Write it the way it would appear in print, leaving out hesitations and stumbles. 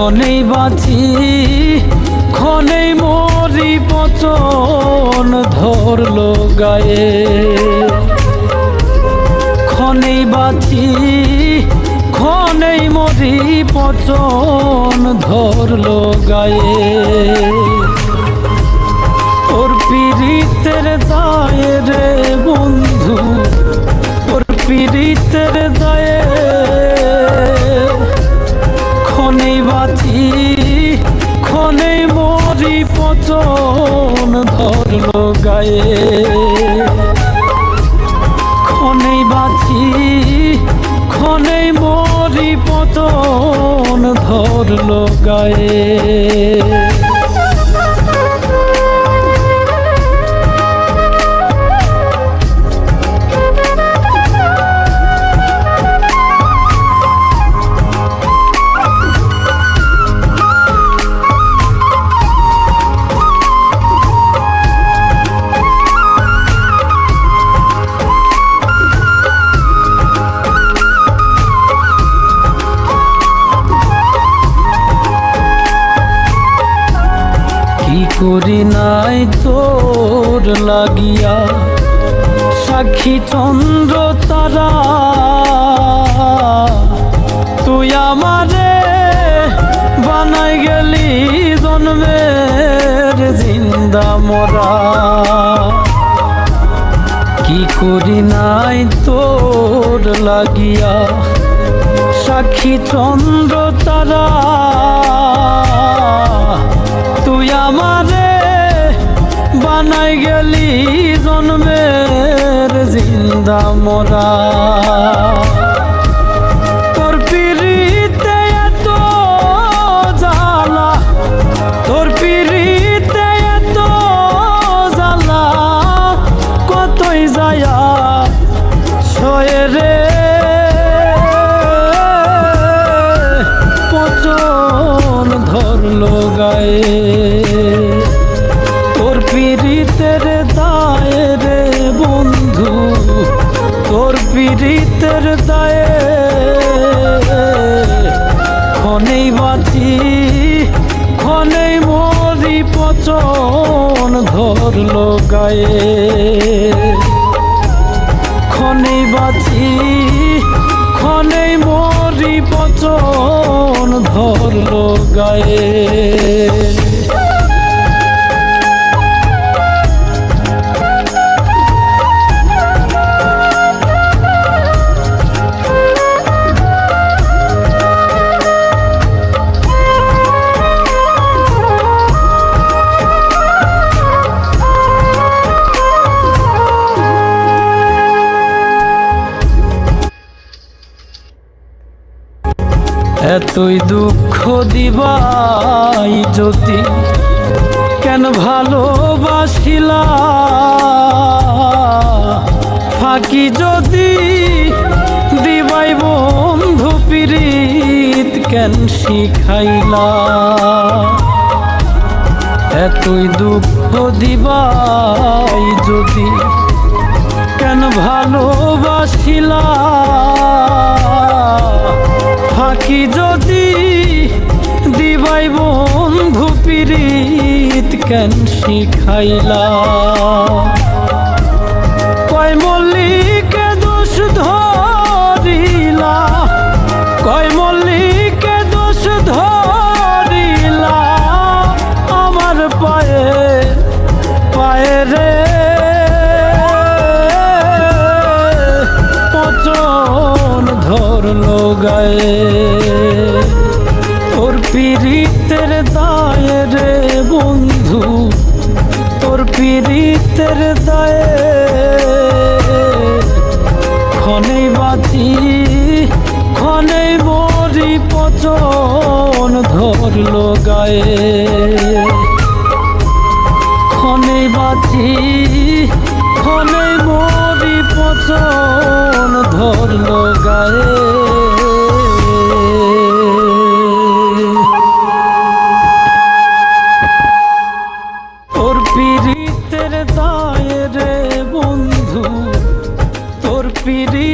ক্ষণেই বাঁচি ক্ষণেই মরি পচন ধরলো গায়ে। ক্ষণেই বাঁচি ক্ষণেই মরি পচন ধরলো গায়ে। ওর পীড়িতের দায়ে রে বন্ধু, ওর পীড়িতের দায়ে ক্ষণেই বাঁচি ক্ষণেই মরি পচন ধরলো গায়ে। ক্ষণেই বাঁচি ক্ষণেই মরি পচন ধরলো গায়ে। কি করি নাই তোর লাগিয়া সাক্ষী চন্দ্র তারা, তুই আমারে বানাই গেলি জন্মের জিন্দা মরা। কি করি নাই তোর লাগিয়া সাক্ষী চন্দ্র তারা, তুই আমারে বানাই গেলি জন্মের জিন্দা মরা। তোর পীড়িতে এত জ্বালা, তোর পীড়িতে এত জ্বালা, কতই যায়া সয়ে রে পচন ধরলো গায়ে। তোর পীড়িতের দায়ে রে বন্ধু, তোর পীড়িতের দায়ে ক্ষণেই বাঁচি ক্ষণেই মরি পচন ধরলো গায়ে। ক্ষণেই বাঁচি ক্ষণেই মরি পচন ধরলো গায়ে। এতই দুঃখ দিবাই যদি কেন ভালোবাসিলা, ফাঁকি যদি দিবাই বন্ধু পীড়িত কেন শিখাইলা। এতই দুঃখ দিবাই যদি কেন ভালোবাসিলা, ফাঁকি যদি দিবাই বন্ধু পীড়িত কেন শিখাইলা। কয় মল্লিকে দোষ ধরিলা, কয় মল্লিকে দোষ ধরিলা, আমার পায়ে পায়ে রে পচন ধরলো গায়ে। তোর পীড়িতের দায়ে রে বন্ধু, তোর পীড়িতের দায়ে ক্ষণেই বাঁচি ক্ষণেই মরি পচন ধরলো গায়ে। ক্ষণেই বাঁচি ক্ষণেই মরি পচন ধরলো গায়ে। তোর পীড়িতের দায়ে রে বন্ধু, তোর পীড়িত